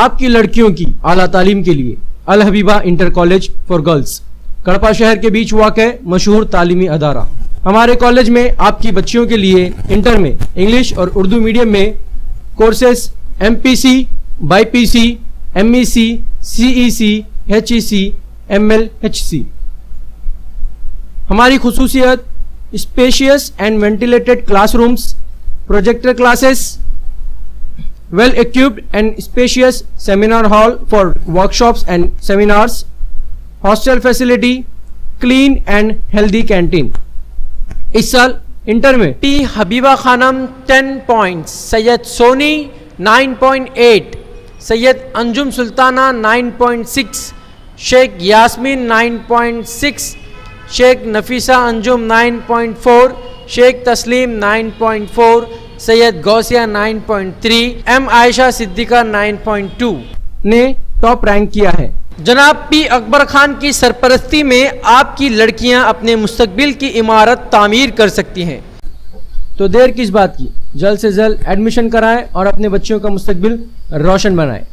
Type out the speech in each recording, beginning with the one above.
آپ کی لڑکیوں کی اعلیٰ تعلیم کے لیے الحبیبہ انٹر کالج فار گرلز کڑپا شہر کے بیچ واقع مشہور تعلیمی ادارہ. ہمارے کالج میں آپ کی بچیوں کے لیے انٹر میں انگلش اور اردو میڈیم میں courses MPC, BIPC, MEC, CEC, HEC, MLHC. ہماری خصوصیت spacious and ventilated class rooms, projector classes, well equipped and spacious seminar hall for workshops and seminars, hostel facility, clean and healthy canteen. اس سال inter میں T حبیبہ خانم 10 points, سید سونی 9.8, سید انجم سلطانہ 9.6, شیخ یاسمین 9.6, شیخ نفیسہ انجم 9.4, شیخ تسلیم 9.4, سید غوثیہ 9.3, M عائشہ صدیقہ 9.2 نے top rank کیا ہے. جناب پی اکبر خان کی سرپرستی میں آپ کی لڑکیاں اپنے مستقبل کی عمارت تعمیر کر سکتی ہیں. تو دیر کس بات کی, جلد سے جلد ایڈمیشن کرائیں اور اپنے بچوں کا مستقبل روشن بنائیں.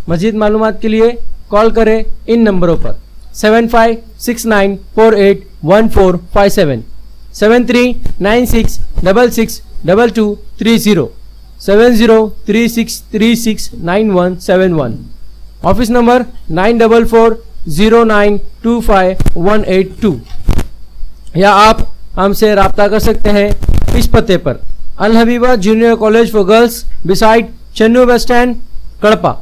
مزید معلومات کے لیے کال کریں ان نمبروں پر 7569481457, 7396662230, 7036369171, آفس نمبر 9440925182. یا آپ ہم سے رابطہ کر سکتے ہیں اس پتے پر Alhabeeba junior college for girls beside Chanu bus stand کڑپا.